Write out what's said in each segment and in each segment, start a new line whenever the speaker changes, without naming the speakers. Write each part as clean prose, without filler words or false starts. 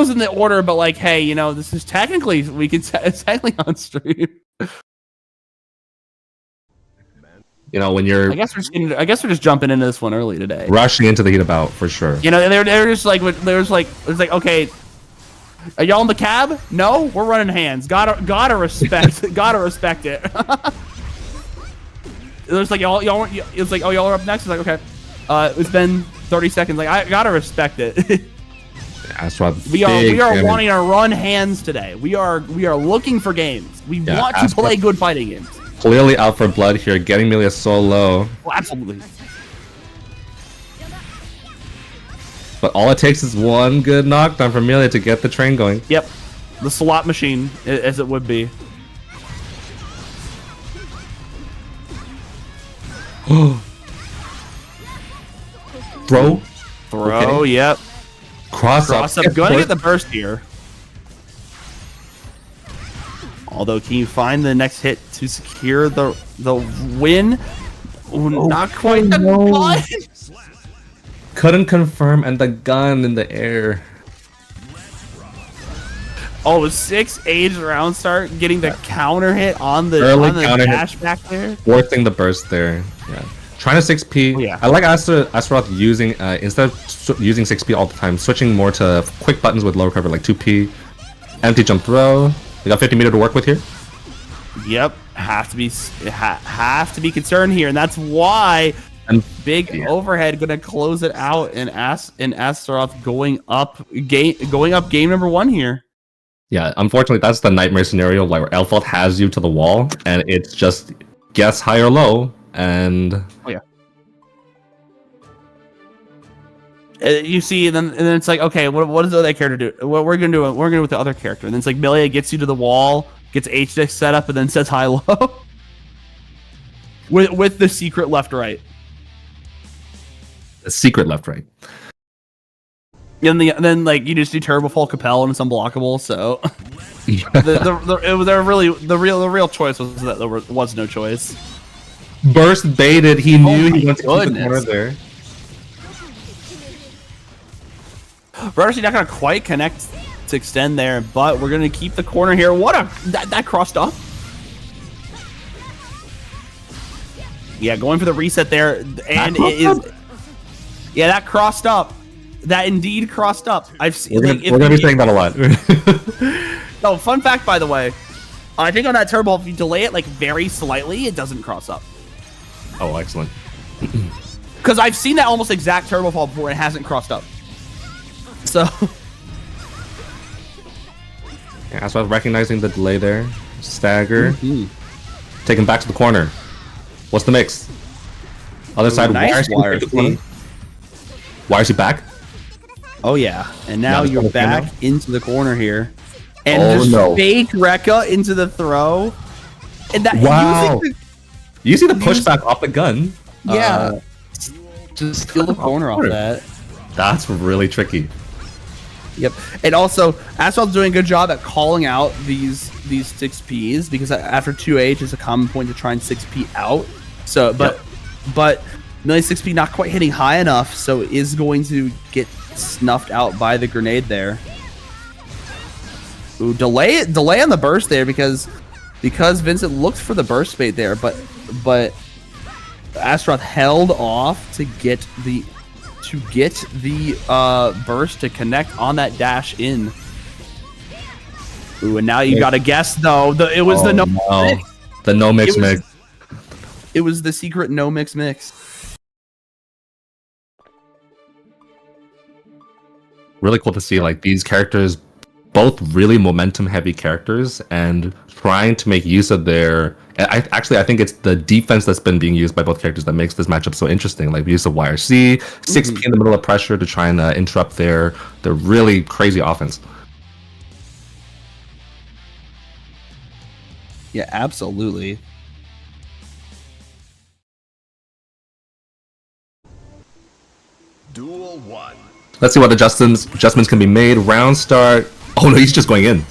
videos in the order, but like, hey, you know, this is technically it's technically on stream.
You know, when you're
I guess we're just jumping into this one early today.
Rushing into the heat about for sure.
You know, they're just like it's like okay, are y'all in the cab? No, we're running hands. Gotta respect gotta respect it. It's like y'all it's like, oh, y'all are up next. It's like, okay, it's been 30 seconds. Like, I gotta respect it.
That's why
we are wanting to run hands today. We are looking for games. We want to play good fighting games.
Clearly out for blood here, getting Millia so low.
Well, absolutely.
But all it takes is one good knockdown from Millia to get the train going.
Yep, the slot machine, as it would be.
Throw,
okay. Yep.
Cross up.
Gonna get the burst here. Although, can you find the next hit to secure the win? Ooh, not quite.
No. Couldn't confirm, and the gun in the air.
Oh, 6 age round start, getting the counter hit on the dash back there.
Forcing the burst there. Yeah. Trying to 6P.
Oh, yeah.
I like Astaroth using, instead of using 6P all the time, switching more to quick buttons with low recovery like 2P. Empty jump throw. We got 50 meter to work with here.
Yep, have to be concerned here, and that's why big overhead gonna close it out, and Astaroth going up game number 1 here.
Yeah, unfortunately, that's the nightmare scenario where Elfelt has you to the wall, and it's just guess high or low, and
oh yeah. You see, and then it's like, okay, what does the other character do? What we're gonna do with the other character, and then it's like Millia gets you to the wall, gets H-Deck set up, and then says high low with the secret left right.
The secret left right.
And then like you just do turbo fall Capel and it's unblockable. So the real choice was that there was no choice.
Burst baited. He knew he went to keep the corner there.
We're actually not going to quite connect to extend there, but we're going to keep the corner here. That crossed up. Yeah, going for the reset there, and it is. Yeah, that crossed up. That indeed crossed up. I've seen.
We're gonna be saying that a lot.
No, fun fact, by the way. I think on that turbo, if you delay it like very slightly, it doesn't cross up.
Oh, excellent.
Because I've seen that almost exact turbo fall before, and it hasn't crossed up. So.
Yeah, so I was recognizing the delay there. Stagger. Taken back to the corner. What's the mix? Other side.
Nice
Why is he back?
Oh yeah, and now you're back into the corner here, and fake Rekka into the throw, and that
you see the pushback off the gun.
Yeah, just steal the corner off that.
That's really tricky.
Yep, and also Astral's doing a good job at calling out these 6Ps, because after 2H is a common point to try and 6P out. So, but Millia 6P not quite hitting high enough, so is going to get snuffed out by the grenade there. Ooh, delay on the burst there because Vincent looked for the burst bait there, but Astaroth held off to get the burst to connect on that dash in. Ooh, and now you gotta guess though. It was the
no mix.
It was the secret no mix.
Really cool to see like these characters, both really momentum heavy characters, and trying to make use of their. I think it's the defense that's been being used by both characters that makes this matchup so interesting. Like the use of YRC, 6P in the middle of pressure to try and interrupt their really crazy offense.
Yeah, absolutely.
Duel 1.
Let's see what adjustments can be made. Round start. Oh no, he's just going in.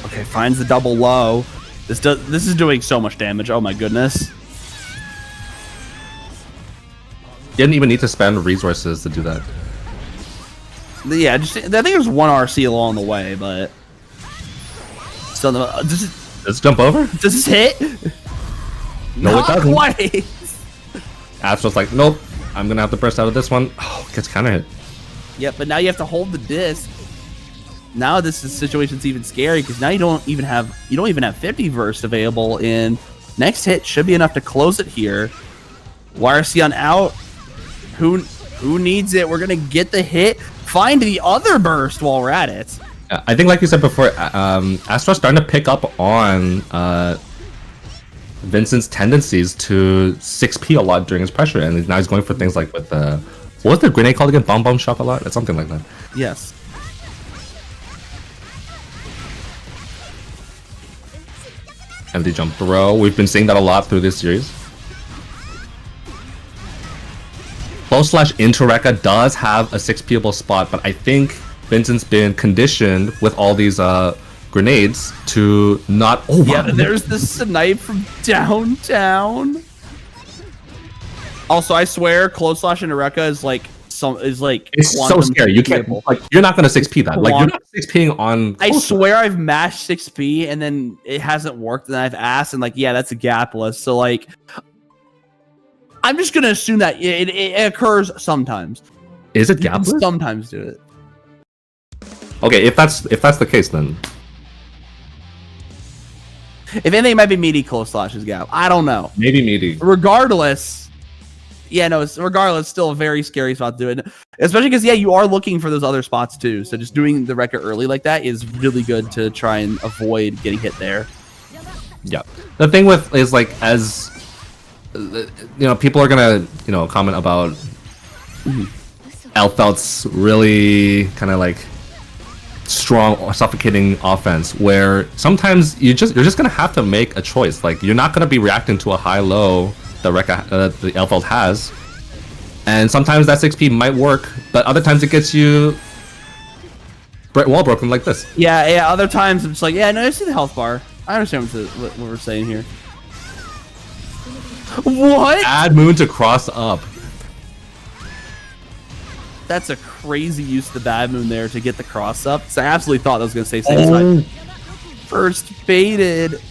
Okay, finds the double low. This is doing so much damage. Oh my goodness.
Didn't even need to spend resources to do that.
Yeah, I think there's one RC along the way, but still,
Let's jump over.
Does this hit?
No, it doesn't.
Quite.
Astro's like, nope. I'm gonna have to burst out of this one. Oh, gets counter hit.
Yep, but now you have to hold the disc. Now situation's even scary because now you don't even have 50 burst available. In next hit should be enough to close it here. YRC on out. Who needs it? We're gonna get the hit. Find the other burst while we're at it.
I think, like you said before, Astro's starting to pick up on Vincent's tendencies to 6P a lot during his pressure, and now he's going for things like with what was the grenade called again? Bomb shock a lot? It's something like that.
Yes.
Empty jump throw. We've been seeing that a lot through this series. Close slash into Rekka does have a 6P-able spot, but I think Vincent's been conditioned with all these grenades to not. Oh wow.
Yeah, there's the snipe from downtown. Also, I swear, close slash into Rekka is like
it's so scary. You can't like you're not gonna 6P that. Like you're not 6Ping on.
I swear I've mashed 6P and then it hasn't worked, and I've asked and like, yeah, that's a gapless. So like, I'm just gonna assume that it occurs sometimes.
Is it
You can
gapless?
sometimes do it.
Okay, if that's the case, then
If anything, it might be meaty close slashes gap. I don't know.
maybe meaty.
Regardless, yeah, no, regardless, still a very scary spot to do it. Especially because, yeah, you are looking for those other spots too. So just doing the Rekka early like that is really good to try and avoid getting hit there.
Yeah. The thing with is like as you know, people are gonna comment about Elfelt's really kind of like strong or suffocating offense, where sometimes you're just gonna have to make a choice. Like you're not gonna be reacting to a high-low that Rekka the Elfelt has, and sometimes that 6P might work, but other times it gets you wall broken like this.
Yeah. Other times it's like, yeah, no, I see the health bar. I understand what we're saying here. What?
Add Moon to cross up.
That's a crazy use of the bad moon there to get the cross up. So I absolutely thought that was going to say same side. First baited.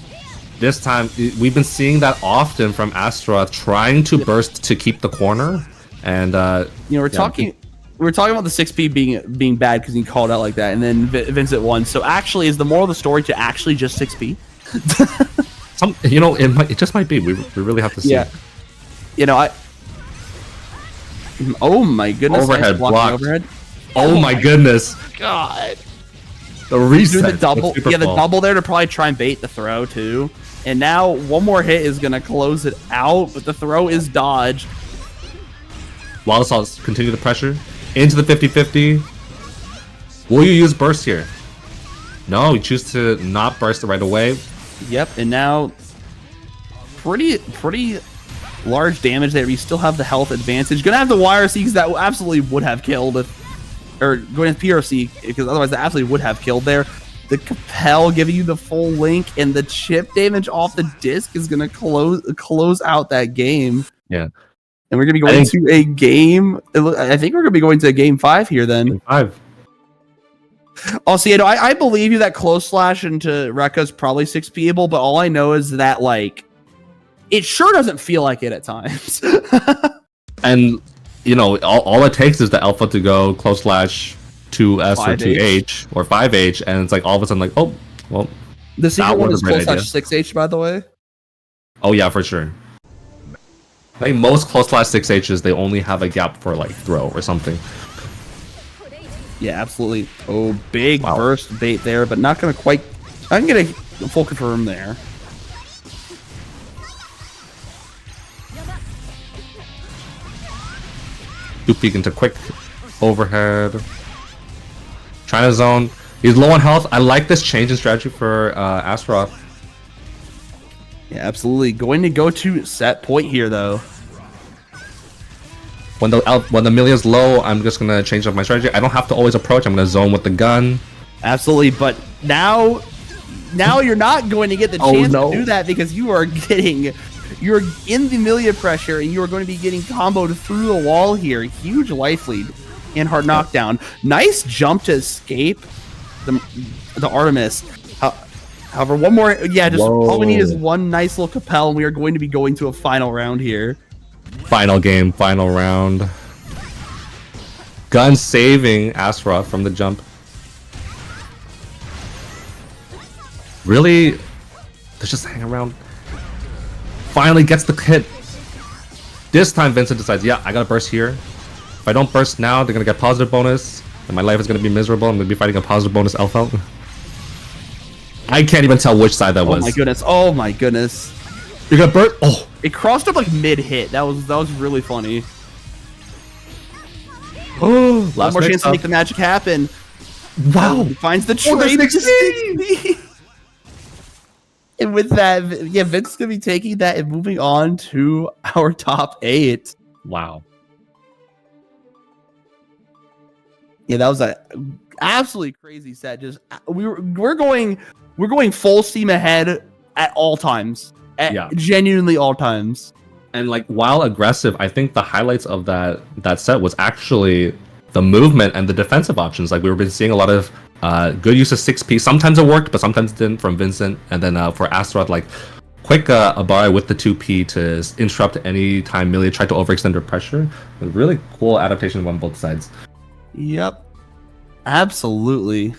This time, we've been seeing that often from Astroth, trying to burst to keep the corner. And
we're talking about the 6P being bad because he called out like that, and then Vincent won. So actually, is the moral of the story to actually just 6P?
It just might be. We really have to see.
Yeah. Oh my goodness!
Overhead block.
Overhead.
Oh my goodness!
God.
The reset.
Do the double. Yeah, the double there to probably try and bait the throw too. And now one more hit is gonna close it out, but the throw is dodged.
Wallace continue the pressure into the 50-50. Will you use burst here? No, you choose to not burst it right away.
Yep, and now pretty large damage there. You still have the health advantage. Gonna have the YRC because that absolutely would have killed or going to PRC because otherwise that absolutely would have killed there. The Capel giving you the full link, and the chip damage off the disc is gonna close out that game.
Yeah,
and we're gonna be going to a game. I think we're gonna be going to game 5 here then.
Game 5.
Also, I believe you that close slash into Rekka is probably 6P-able, but all I know is that like it sure doesn't feel like it at times.
And all it takes is the alpha to go close slash 2S or 2H or 5H, and it's like all of a sudden like, oh well.
The secret one is close slash 6H, by the way.
Oh yeah, for sure. I think most close slash 6Hs they only have a gap for like throw or something.
Yeah, absolutely. Oh, big burst bait there, but not gonna quite. I can get a full confirm there.
Two peek into quick overhead. Trying to zone. He's low on health. I like this change in strategy for Astroth.
Yeah, absolutely. Going to go to set point here though.
When the Millia's low, I'm just gonna change up my strategy. I don't have to always approach. I'm gonna zone with the gun.
Absolutely, but now now you're not going to get the
Oh,
chance
no.
to do that because you're in the Millia pressure and you are going to be getting comboed through the wall here. Huge life lead and hard knockdown. Nice jump to escape the Artemis. However, one more, just all we need is one nice little Capel, and we are going to be going to a final round here.
Final game, final round. Gun saving Astaroth from the jump. Really? Let's just hang around. Finally gets the hit. This time Vincent decides, yeah, I gotta burst here. If I don't burst now, they're gonna get positive bonus, and my life is gonna be miserable. I'm gonna be fighting a positive bonus elf out. I can't even tell which side that was.
Oh my goodness! Oh my goodness!
You're gonna burst. Oh,
it crossed up like mid hit. That was really funny.
Oh,
One more chance to make the magic happen.
Wow!
He finds the trade. And with that, yeah, Vince is gonna be taking that and moving on to our top 8.
Wow.
Yeah, that was a absolutely crazy set. Just we're going full steam ahead at all times. Genuinely all times.
And like while aggressive, I think the highlights of that set was actually the movement and the defensive options. Like we've been seeing a lot of good use of 6P. Sometimes it worked, but sometimes it didn't from Vincent. And then for Astaroth, like quick Abari with the 2P to interrupt any time Millia tried to overextend her pressure. A really cool adaptation on both sides.
Yep. Absolutely.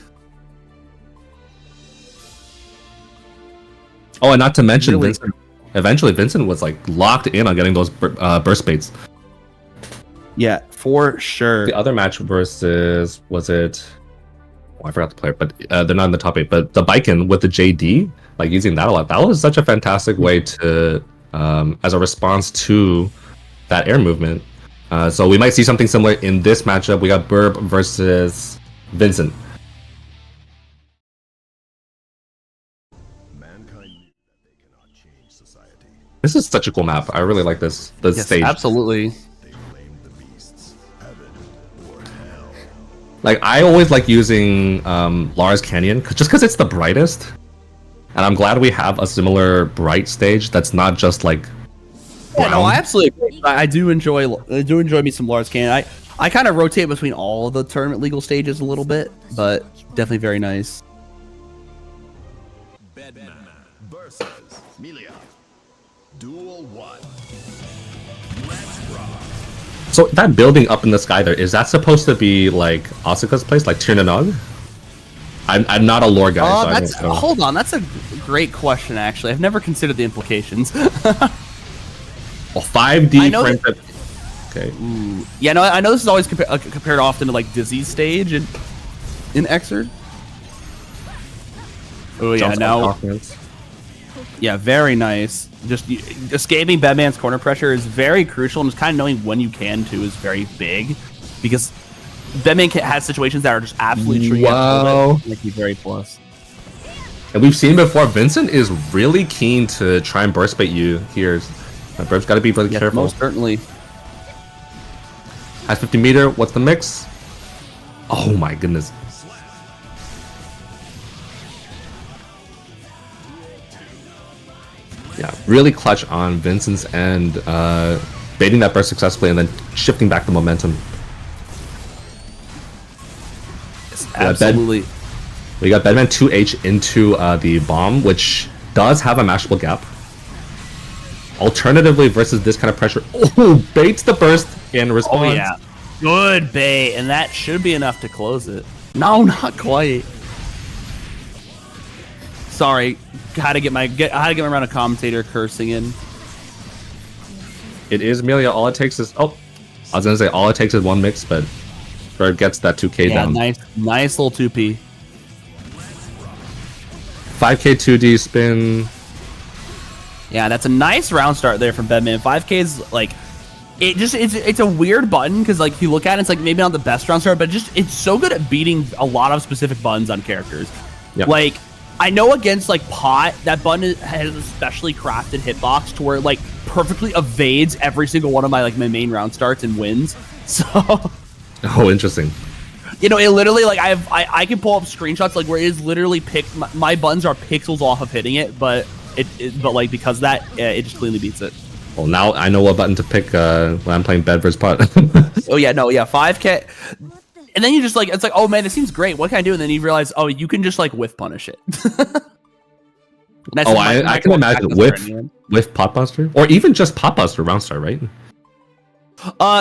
Oh, and not to mention
Really?
Vincent. Eventually, Vincent was like locked in on getting those burst baits.
Yeah, for sure.
The other match versus was it? Oh, I forgot the player, but they're not in the top 8. But the Biken with the JD, like using that a lot. That was such a fantastic way to, as a response to that air movement. So we might see something similar in this matchup. We got Burb versus Vincent. This is such a cool map. I really like this. The stage.
Absolutely.
Like I always like using Lara's Canyon just because it's the brightest, and I'm glad we have a similar bright stage that's not just like.
Yeah, no, I absolutely agree. I do enjoy me some Lars Canyon. I kind of rotate between all of the tournament legal stages a little bit, but definitely very nice.
Bedman versus Millia. Duel 1. Let's rock.
So that building up in the sky there, is that supposed to be like Asuka's place, like Tirnanog? I'm not a lore guy. So
That's hold on, that's a great question. Actually, I've never considered the implications.
Well, 5D frame that. Okay.
Yeah, no, I know this is always compared often to like Dizzy's stage in Xrd. Oh yeah, now. Yeah, very nice. Just escaping Bedman's corner pressure is very crucial, and just kind of knowing when you can too is very big, because Bedman has situations that are just absolutely true.
Wow,
make you very plus.
And we've seen before, Vincent is really keen to try and burst bait you here. Burb's got to be really careful.
Most certainly.
Has 50 meter. What's the mix? Oh my goodness. Yeah, really clutch on Vincent's end, baiting that burst successfully and then shifting back the momentum.
Yes, absolutely.
We got Bedman 2H into the bomb, which does have a mashable gap. Alternatively, versus this kind of pressure, baits the burst in response.
Oh yeah, good bait, and that should be enough to close it. No, not quite. Sorry, how to get my round of commentator cursing in.
It is Millia. All it takes is I was gonna say all it takes is one mix, but Bird gets that 2K down.
Nice little 2P.
5K 2D spin.
Yeah, that's a nice round start there from Bedman. 5K is like, it's a weird button because like you look at it, it's like maybe not the best round start, but it's so good at beating a lot of specific buttons on characters.
Yep.
Like I know against like Pot, that button has a specially crafted hitbox to where it like perfectly evades every single one of my main round starts and wins. So
Oh, interesting.
You know, it literally like I can pull up screenshots like where it is literally my buttons are pixels off of hitting it, but but like because of that it just cleanly beats it.
Well, now I know what button to pick when I'm playing bed versus pot.
Oh yeah, no, yeah, 5K. And then you just like, it's like, oh man, it seems great. What can I do? And then you realize, oh, you can just like whiff punish it.
Oh, I can imagine with pot buster or even just pot buster round start, right?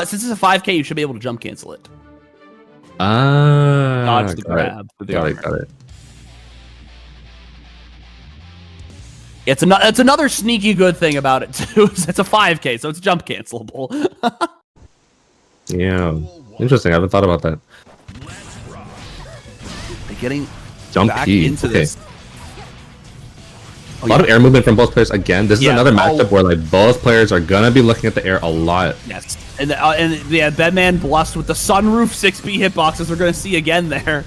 Since it's a 5K, you should be able to jump cancel it.
Ah,
Dodge the grab.
Got it.
It's another sneaky good thing about it too. It's a 5K, so it's jump cancelable.
Yeah, interesting. I haven't thought about that.
They're getting
Jump
back
P.
into this.
A lot of air movement from both players. Again, this is another matchup where like both players are gonna be looking at the air a lot.
Yes, and yeah, Bedman blessed with the sunroof 6B hitboxes. We're gonna see again there.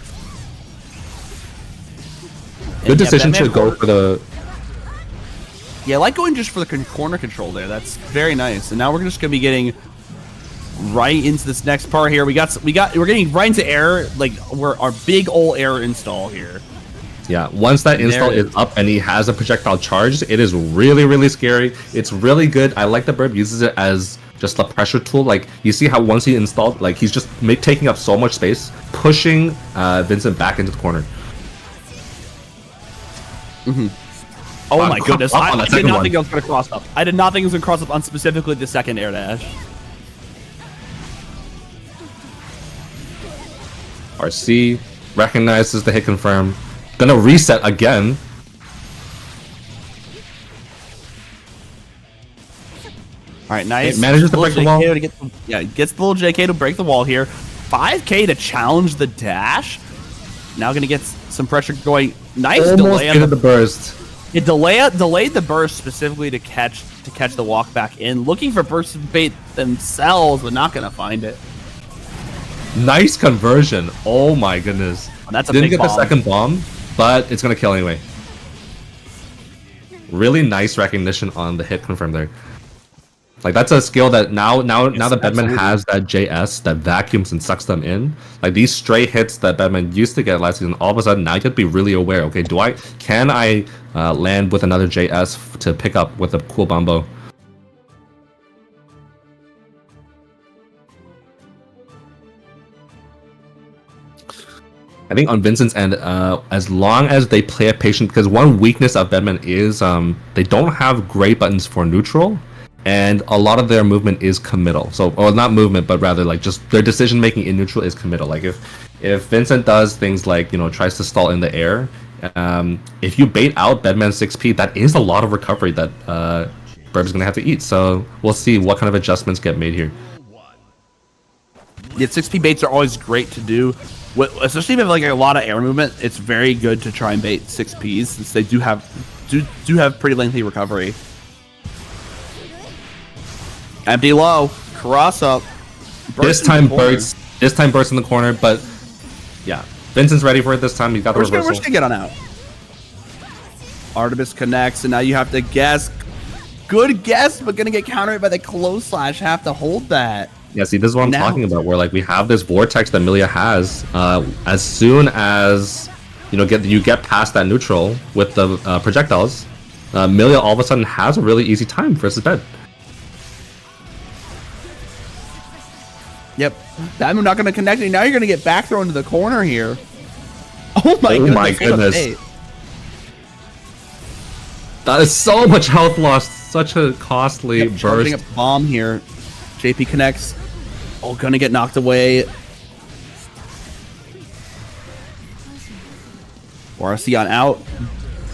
Good decision to go for the.
Yeah, I like going just for the corner control there. That's very nice. And now we're just gonna be getting right into this next part here. We're getting right into air, like our big ol' air install here.
Yeah, once that install is up and he has a projectile charged, it is really, really scary. It's really good. I like that Burb uses it as just a pressure tool. Like, you see how once he installed, like, he's just taking up so much space, pushing Vincent back into the corner.
Oh my goodness, I did not think I was going to cross up. I did not think it was going to cross up on specifically the second air dash.
RC recognizes the hit confirm. Gonna reset again.
All right, nice.
It manages to break the wall.
Gets the little JK to break the wall here. 5K to challenge the dash. Now gonna get some pressure going. Nice delay on
the burst.
It delayed the burst specifically to catch the walk back in. Looking for burst bait themselves, but not gonna find it.
Nice conversion. Oh my goodness.
Oh, that's a
Didn't
big
get the second bomb, but it's gonna kill anyway. Really nice recognition on the hit confirm there. Like, that's a skill that now that Bedman has that JS that vacuums and sucks them in. Like, these stray hits that Bedman used to get last season, all of a sudden now you have to be really aware. Okay, can I land with another JS to pick up with a cool bombo? I think on Vincent's end, as long as they play it patient, because one weakness of Bedman is they don't have great buttons for neutral, and a lot of their movement is committal. So, or not movement, but rather like just their decision making in neutral is committal. Like if Vincent does things like, you know, tries to stall in the air, if you bait out Bedman 6P, that is a lot of recovery that Burb is going to have to eat. So we'll see what kind of adjustments get made here.
Yeah, 6P baits are always great to do. Especially if you have like a lot of air movement, it's very good to try and bait 6Ps since they do have pretty lengthy recovery. Empty low, cross up.
This time burst in the corner, but yeah, Vincent's ready for it this time. He's got the reversal.
We're just gonna get on out. Artemis connects, and now you have to guess. Good guess, but gonna get countered by the close slash. Have to hold that.
Yeah, see, this is what I'm talking about, where like we have this vortex that Millia has. As soon as you get past that neutral with the projectiles, Millia all of a sudden has a really easy time versus Bed.
Yep, I'm not going to connect. Now you're going to get back thrown to the corner here. Oh my goodness!
That is so much health loss. Such a costly burst.
Charging up bomb here. JP connects. Oh, gonna get knocked away. RC on out.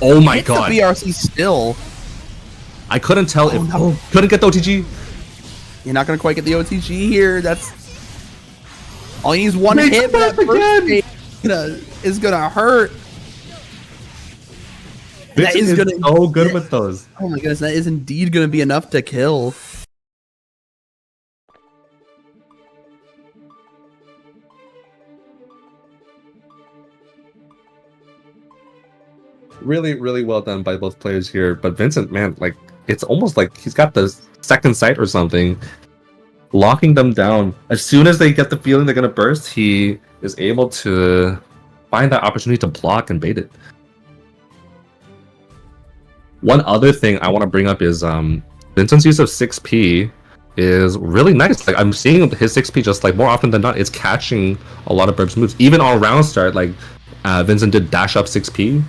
Oh my god.
The BRC still.
I couldn't tell couldn't get the OTG.
You're not gonna quite get the OTG here. That's all he needs one hit, but that first is gonna hurt.
That is so good with those.
Oh my goodness, that is indeed gonna be enough to kill.
Really, really well done by both players here. But Vincent, man, like, it's almost like he's got the second sight or something, locking them down. As soon as they get the feeling they're gonna burst, he is able to find that opportunity to block and bait it. One other thing I want to bring up is Vincent's use of 6P is really nice. Like I'm seeing his 6P just like more often than not, it's catching a lot of Burb's moves. Even on round start, like Vincent did dash up 6P.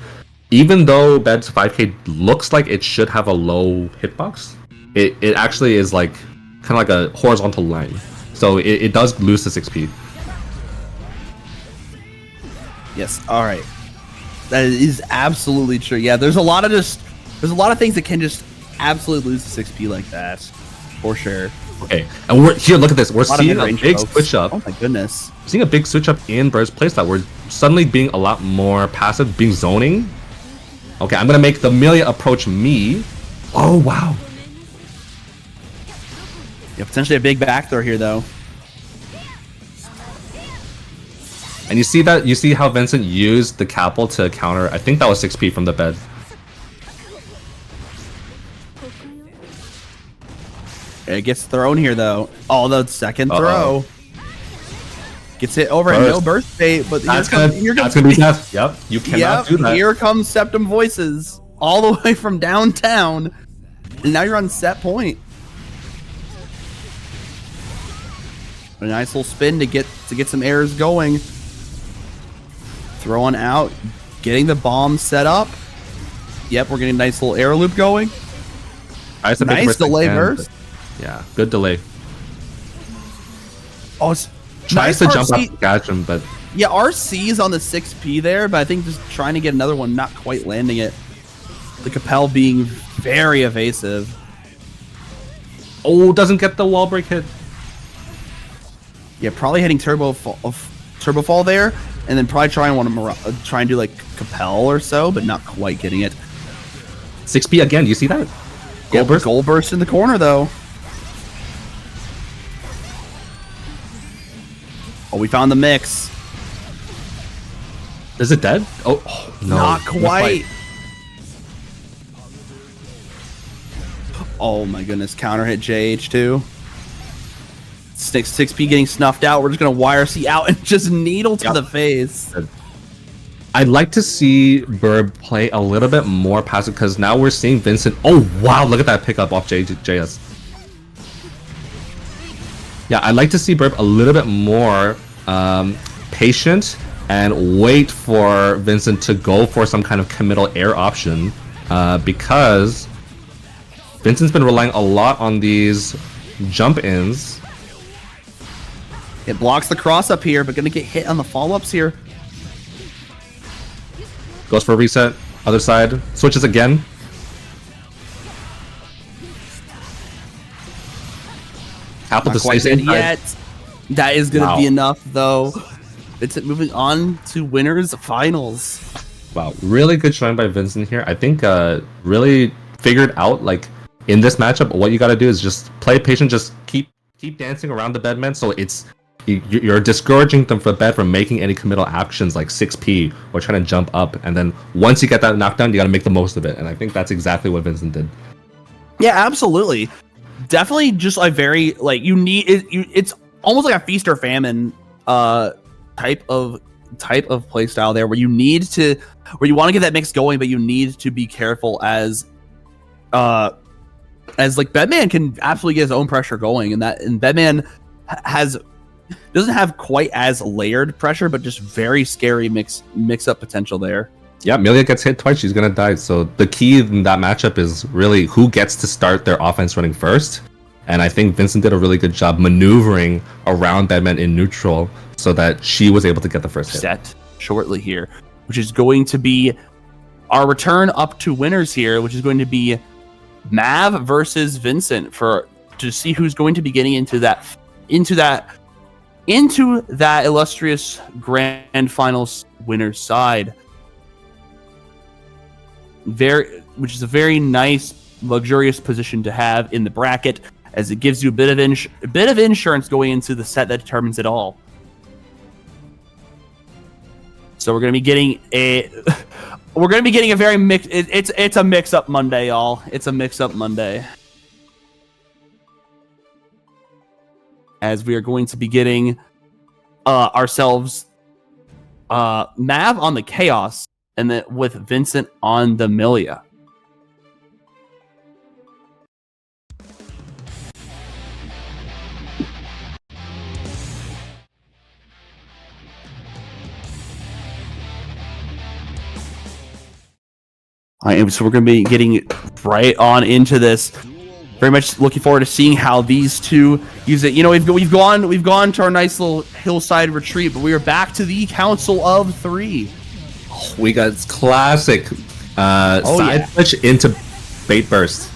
Even though Bed's 5K looks like it should have a low hitbox, it actually is like kind of like a horizontal line. So it does lose the 6P.
Yes. All right. That is absolutely true. Yeah. There's a lot of things that can just absolutely lose the 6P like that, for sure.
Okay, and we're here. Look at this. We're seeing a big switch up.
Oh my goodness.
Seeing a big switch up in Bird's playstyle. We're suddenly being a lot more passive, being zoning. Okay, I'm gonna make the Millia approach me. Oh wow.
Yeah, potentially a big back throw here though.
And you see how Vincent used the Capel to counter. I think that was 6P from the bed.
It gets thrown here though. Oh, the second throw. Gets hit over and no burst bait, but
that's gonna be death. Yep, you cannot do that.
Here comes Septum Voices all the way from downtown, and now you're on set point. A nice little spin to get some airs going. Throwing out, getting the bomb set up. Yep, we're getting a nice little air loop going. Nice delay burst.
Yeah, good delay.
Oh, it's
tries to jump up and catch him, but
yeah, RC's on the 6P there, but I think just trying to get another one, not quite landing it. The Capel being very evasive.
Oh, doesn't get the wall break hit.
Yeah, probably hitting turbo fall there, and then probably try and do like Capel or so, but not quite getting it.
6P again. You see that?
Goal burst in the corner though. Oh, we found the mix.
Is it dead? Oh no.
Not quite. Oh my goodness, counter hit JH2. 6P getting snuffed out. We're just going to YRC out and just needle to the face.
I'd like to see Burb play a little bit more passive because now we're seeing Vincent. Oh wow, look at that pickup off JS. Yeah, I'd like to see Burb a little bit more patient and wait for Vincent to go for some kind of committal air option because Vincent's been relying a lot on these jump-ins.
It blocks the cross up here, but going to get hit on the follow-ups here.
Goes for a reset. Other side. Switches again. Apple to stay safe
yet. That is going to be enough, though. Vincent moving on to winners finals.
Wow, really good showing by Vincent here. I think really figured out like in this matchup what you got to do is just play patient, just keep dancing around the bedman, so it's you're discouraging them for the bed from making any committal actions like 6P or trying to jump up, and then once you get that knockdown, you got to make the most of it. And I think that's exactly what Vincent did. Yeah,
absolutely. Definitely just a very like it's almost like a feast or famine type of play style there, where you want to get that mix going, but you need to be careful as like Bedman can absolutely get his own pressure going, and Bedman doesn't have quite as layered pressure, but just very scary mix up potential there.
Yeah, Millia gets hit twice, she's gonna die. So the key in that matchup is really who gets to start their offense running first. And I think Vincent did a really good job maneuvering around Bedman in neutral so that she was able to get the first hit.
Set shortly here, which is going to be our return up to winners here, which is going to be Mav versus Vincent to see who's going to be getting into that illustrious grand finals winners side. Which is a very nice, luxurious position to have in the bracket, as it gives you a bit of insurance going into the set that determines it all. So we're going to be getting a very mix. It's a mix-up Monday, y'all. It's a mix-up Monday, as we are going to be getting ourselves Mav on the Chaos, and then with Vincent on the Millia. All right, so we're going to be getting right on into this. Very much looking forward to seeing how these two use it. You know, we've gone to our nice little hillside retreat, but we are back to the Council of Three.
We got classic side switch into bait burst.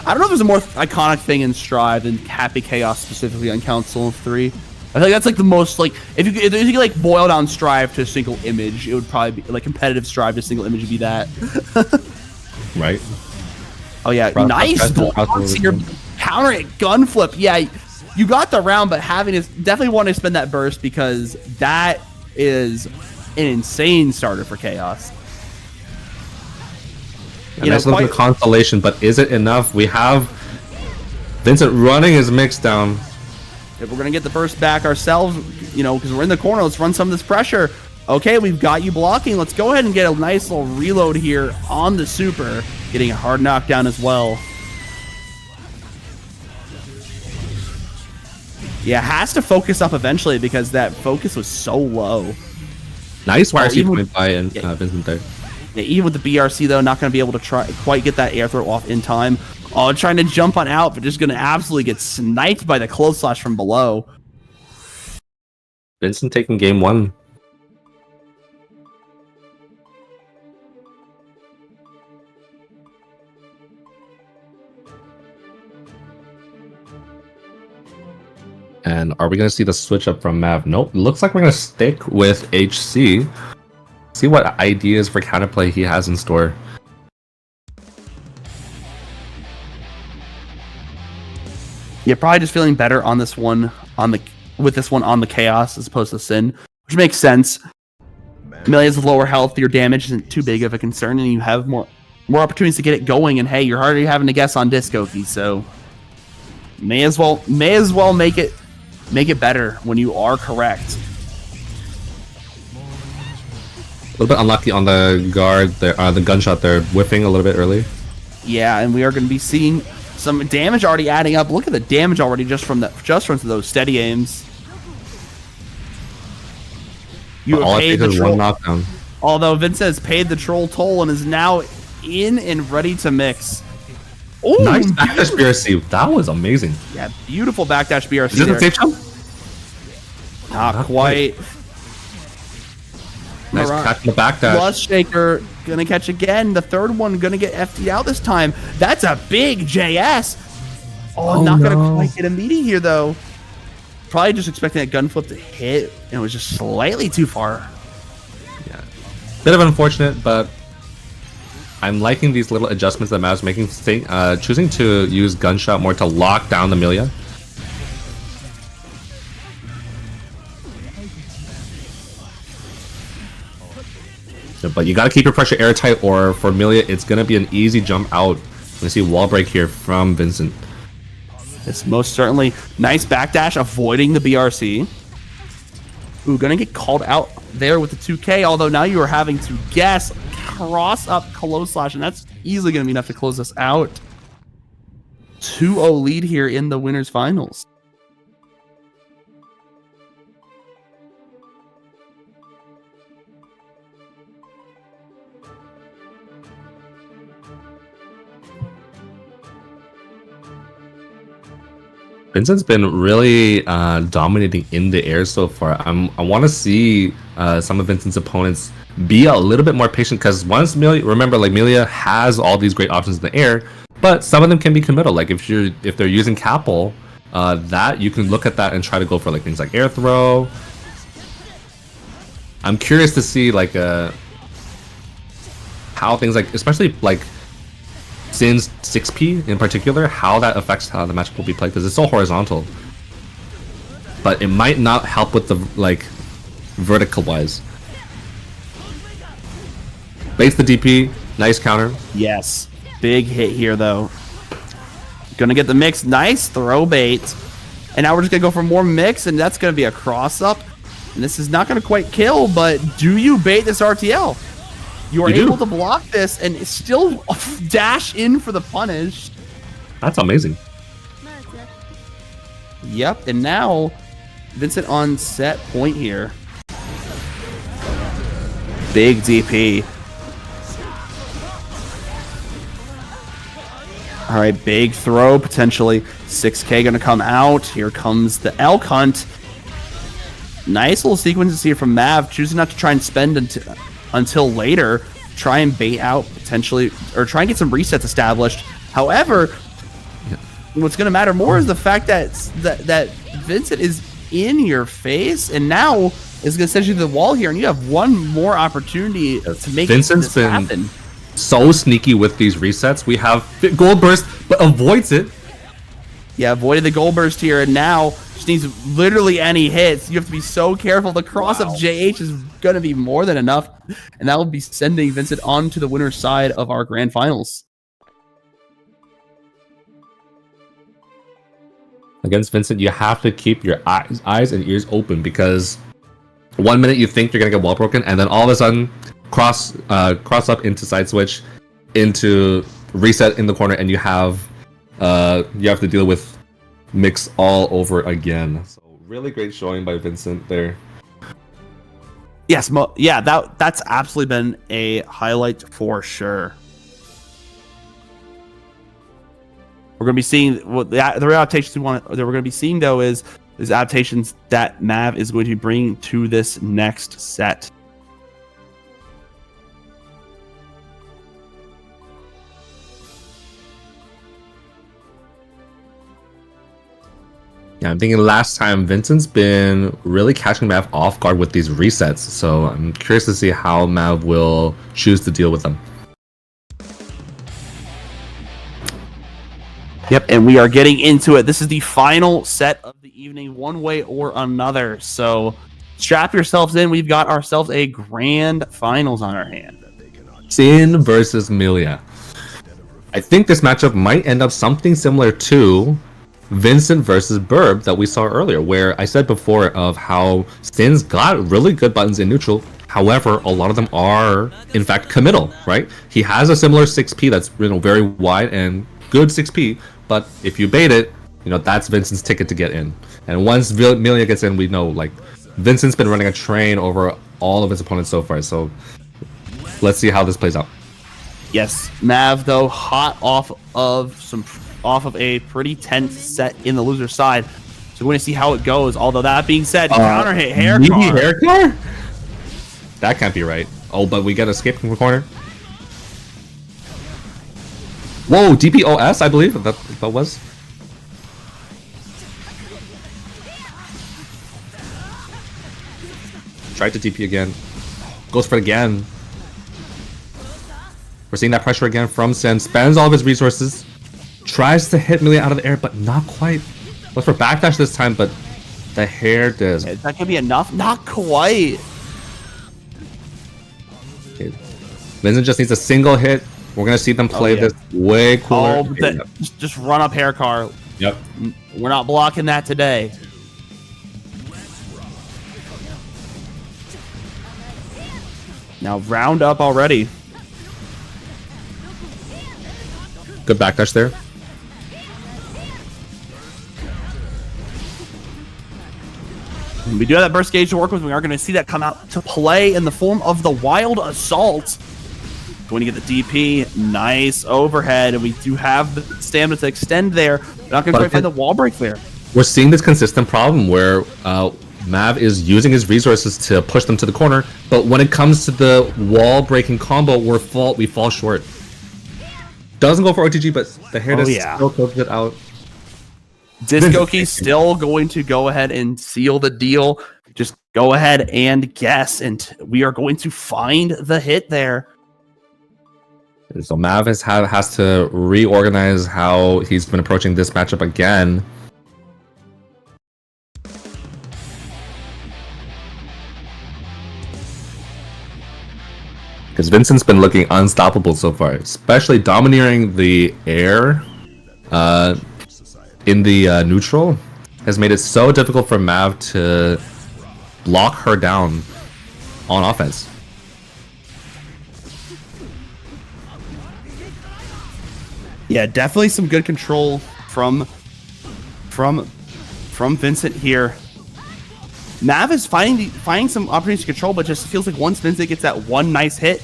I don't know if there's a more iconic thing in Strive than Happy Chaos specifically on Council of Three. I think that's like the most like if you like boil down Strive to a single image, it would probably be like competitive Strive to a single image would be that.
Right.
Oh yeah, nice blocks here. Counter it, gun flip. Yeah, you got the round, but having is definitely want to spend that burst because that is an insane starter for Chaos.
You know, nice little constellation, but is it enough? We have Vincent running his mix down.
If we're gonna get the burst back ourselves, you know, because we're in the corner, let's run some of this pressure. Okay, we've got you blocking. Let's go ahead and get a nice little reload here on the super, getting a hard knockdown as well. Yeah, has to focus up eventually because that focus was so low.
Nice wire point by Vincent there.
Yeah, even with the BRC though, not going to be able to quite get that air throw off in time. Oh, trying to jump on out, but just going to absolutely get sniped by the close slash from below.
Vincent taking game one. And are we going to see the switch up from Mav? Nope. Looks like we're going to stick with HC. See what ideas for counterplay he has in store.
Yeah, probably just feeling better on this one with this one on the Chaos as opposed to Sin, which makes sense. Millia's lower health, your damage isn't too big of a concern, and you have more opportunities to get it going. And hey, you're already having to guess on Discoki, so may as well make it better when you are correct.
A little bit unlucky on the guard there, the gunshot there, whiffing a little bit early.
Yeah, and we are going to be seeing some damage already adding up. Look at the damage already just from those steady aims. You have paid the troll knockdown. Although Vincent has paid the troll toll and is now in and ready to mix.
Ooh, nice backdash BRC. That was amazing.
Yeah, beautiful backdash BRC.
Is it a safe jump?
Not quite.
Nice catch in the backdash.
Plus Shaker gonna catch again. The third one gonna get FD'd out this time. That's a big JS. Oh, not gonna quite get a meaty here though. Probably just expecting that gun flip to hit, and it was just slightly too far.
Yeah, bit of unfortunate, but I'm liking these little adjustments that Mav's making. Choosing to use gunshot more to lock down the Millia. But you got to keep your pressure airtight, or for Millia, it's going to be an easy jump out. We see wall break here from Vincent.
It's most certainly nice backdash, avoiding the BRC. Ooh, gonna get called out there with the 2K, although now you are having to guess cross up close slash, and that's easily gonna be enough to close us out. 2-0 lead here in the winners finals.
Vincent's been really dominating in the air so far. I want to see some of Vincent's opponents be a little bit more patient, because once remember, like, Millia has all these great options in the air, but some of them can be committal. Like if they're using Capel, that you can look at that and try to go for like things like air throw. I'm curious to see like how things like, especially like Sin's 6P in particular, how that affects how the matchup will be played, because it's so horizontal. But it might not help with the like vertical wise. Base the DP, nice counter.
Yes, big hit here though. Gonna get the mix, nice throw bait. And now we're just gonna go for more mix, and that's gonna be a cross up. And this is not going to quite kill, but do you bait this RTL? You are able to block this and still dash in for the punish.
That's amazing.
Yep, and now Vincent on set point here. Big DP. All right, big throw, potentially 6K going to come out. Here comes the elk hunt. Nice little sequences here from Mav, choosing not to try and spend until later. Try and bait out potentially, or try and get some resets established. However, what's going to matter more is the fact that that Vincent is in your face, and now is going to send you to the wall here, and you have one more opportunity to make
Vincent's
this happen.
So sneaky with these resets. We have gold burst, but avoids it.
Yeah, avoided the gold burst here, and now just needs literally any hits. You have to be so careful. The cross of JH is going to be more than enough, and that will be sending Vincent on to the winner's side of our grand finals.
Against Vincent, you have to keep your eyes and ears open, because 1 minute you think you're going to get wall broken, and then all of a sudden cross up into side switch, into reset in the corner, and you have to deal with mix all over again. So really great showing by Vincent there.
Yes, yeah, that's absolutely been a highlight for sure. We're going to be seeing what the adaptations that we're going to be seeing, though, is adaptations that Mav is going to bring to this next set.
Yeah, I'm thinking last time Vincent's been really catching Mav off guard with these resets, so I'm curious to see how Mav will choose to deal with them.
Yep, and we are getting into it. This is the final set of the evening, one way or another. So strap yourselves in. We've got ourselves a grand finals on our hand.
Sin versus Millia. I think this matchup might end up something similar to Vincent versus Burb that we saw earlier, where I said before of how Sin's got really good buttons in neutral. However, a lot of them are, in fact, committal, right? He has a similar 6P that's very wide and good 6P, but if you bait it, that's Vincent's ticket to get in. And once Millia gets in, we know, like, Vincent's been running a train over all of his opponents so far, so let's see how this plays out.
Yes, Mav, though, hot off of a pretty tense set in the loser side. So we're going to see how it goes. Although that being said, counter hit hair car.
That can't be right. Oh, but we get escape from the corner. Whoa, DPOS, I believe that was. Tried to DP again. Goes for it again. We're seeing that pressure again from Sin. Spends all of his resources. Tries to hit Millia out of the air, but not quite. Goes for backdash this time, but the hair does.
Is that going to be enough? Not quite.
Okay. Vincent just needs a single hit. We're going to see them play this way cooler.
Just run up hair car.
Yep.
We're not blocking that today. Now round up already.
Good backdash there.
We do have that burst gauge to work with. We are going to see that come out to play in the form of the Wild Assault. Going to get the DP. Nice overhead. And we do have the stamina to extend there. We're not going to quite find the wall break there.
We're seeing this consistent problem where Mav is using his resources to push them to the corner. But when it comes to the wall breaking combo, we fall short. Doesn't go for OTG, but the hair does still close it out.
Disco still going to go ahead and seal the deal. Just go ahead and guess, and we are going to find the hit there.
So Mav has to reorganize how he's been approaching this matchup again. Because Vincent's been looking unstoppable so far, especially domineering the air in the neutral has made it so difficult for Mav to lock her down on offense.
Yeah, definitely some good control from Vincent here. Mav is finding some opportunities to control, but just feels like once Vincent gets that one nice hit,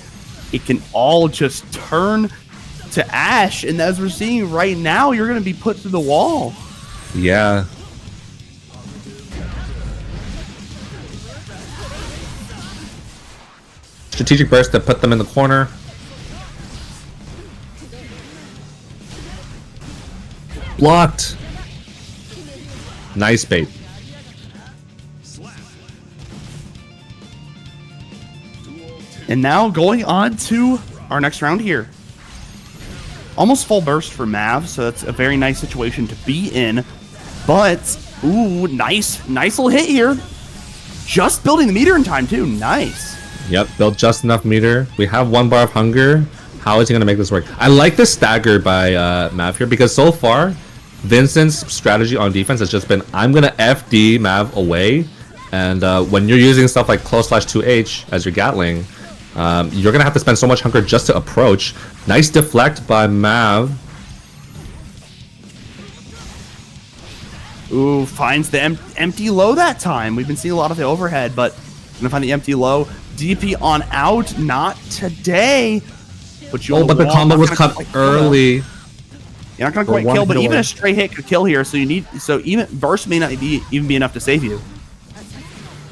it can all just turn to ash. And as we're seeing right now, you're going to be put through the wall.
Yeah. Strategic burst to put them in the corner. Blocked. Nice bait.
And now going on to our next round here. Almost full burst for Mav, so that's a very nice situation to be in. But, ooh, nice little hit here. Just building the meter in time, too. Nice.
Yep, built just enough meter. We have 1 bar of hunger. How is he going to make this work? I like the stagger by Mav here, because so far, Vincent's strategy on defense has just been, I'm going to FD Mav away. And when you're using stuff like close/2H as your Gatling, you're going to have to spend so much hunger just to approach. Nice deflect by Mav.
Ooh, finds the empty low that time. We've been seeing a lot of the overhead, but gonna find the empty low. DP on out, not today. But
the combo was cut early.
You're not gonna quite kill, but even a straight hit could kill here. So even burst may not even be enough to save you.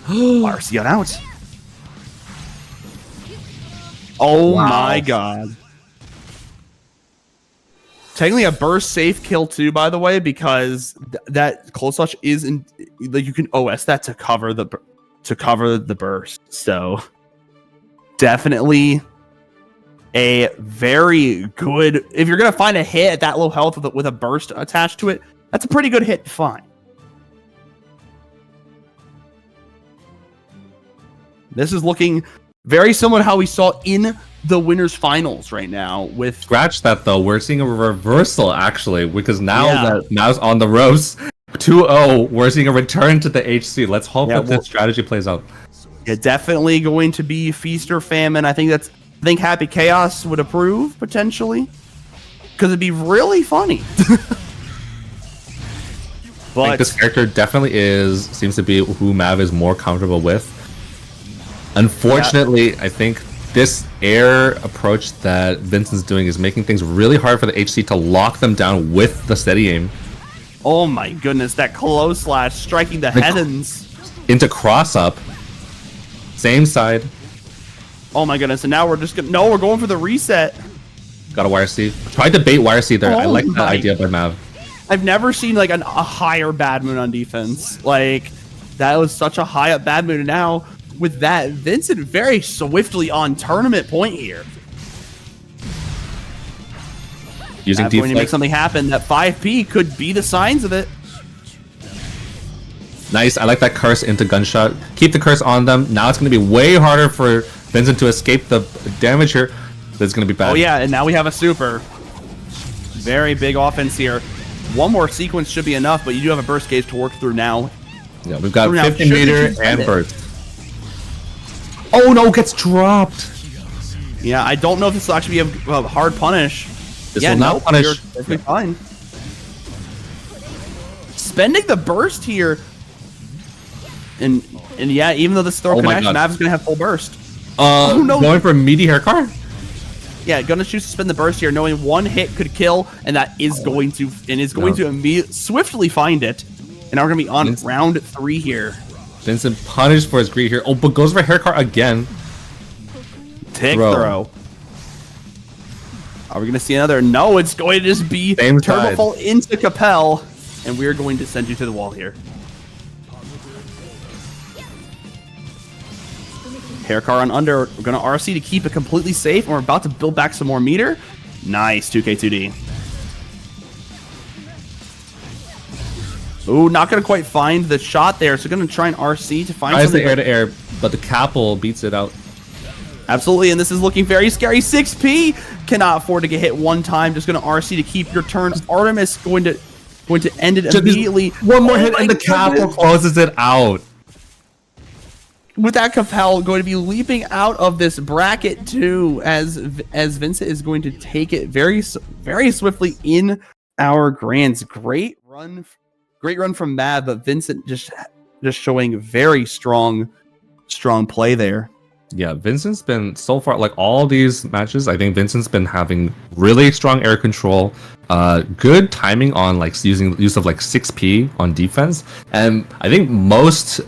RC on out. Oh my god. Technically a burst safe kill too, by the way, because that close touch is like you can OS that to cover the burst. So definitely a very good, if you're gonna find a hit at that low health with a burst attached to it, that's a pretty good hit to find. This is looking very similar to how we saw in the winners finals right now with...
Scratch that though, we're seeing a reversal actually, because now that Mav's on the ropes, 2-0, we're seeing a return to the HC. Let's hope that this strategy plays out.
Yeah, definitely going to be feast or famine. I think Happy Chaos would approve potentially, because it'd be really funny. But
I think this character definitely seems to be who Mav is more comfortable with. Unfortunately, I think this air approach that Vincent's doing is making things really hard for the HC to lock them down with the steady aim.
Oh my goodness, that close slash striking the heavens.
Into cross up. Same side.
Oh my goodness, and now we're just gonna... No, we're going for the reset.
Got a YRC. Tried to bait YRC there. I like that idea by Mav.
I've never seen like a higher bad moon on defense. Like, that was such a high up bad moon, and now... With that, Vincent very swiftly on tournament point here.
Using
going to make something happen. That 5P could be the signs of it.
Nice. I like that curse into gunshot. Keep the curse on them. Now it's going to be way harder for Vincent to escape the damage here. That's going to be bad.
Oh yeah, and now we have a super. Very big offense here. One more sequence should be enough, but you do have a burst gauge to work through now.
Yeah, we've got 50 meter and burst.
Oh no, gets dropped. Yeah, I don't know if this will actually be a hard punish.
This will not punish.
You're perfectly fine. Spending the burst here. And yeah, even though this throw connection, Mav's gonna have full burst.
Oh no. Going for a meaty hair car?
Yeah, gonna choose to spend the burst here, knowing one hit could kill, and that is going to immediately swiftly find it. And now we're gonna be on round 3 here.
Vincent punished for his greed here. Oh, but goes for hair car again.
Tick throw. Are we going to see another? No, it's going to just be Turbo Fall into Capel. And we're going to send you to the wall here. Hair car on under. We're going to RC to keep it completely safe. And we're about to build back some more meter. Nice, 2K2D. Ooh, not going to quite find the shot there. So going to try and RC to find something.
The air-to-air, but the Capel beats it out.
Absolutely, and this is looking very scary. 6P cannot afford to get hit one time. Just going to RC to keep your turn. Artemis going to end it immediately.
One more hit and the Capel closes it out.
with that Capel going to be leaping out of this bracket too, as Vincent is going to take it very swiftly in our grands. Great run from Mav, but Vincent just showing very strong play there.
Yeah, Vincent's been so far, like all these matches, I think Vincent's been having really strong air control, good timing on like use of like 6P on defense, and I think most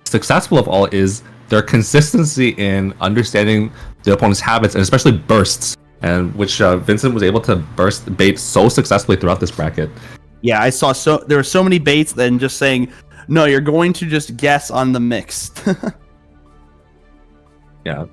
successful of all is their consistency in understanding the opponent's habits and especially bursts, and which Vincent was able to burst bait so successfully throughout this bracket.
Yeah, I saw there were so many baits then just saying, no, you're going to just guess on the mix.
Yeah,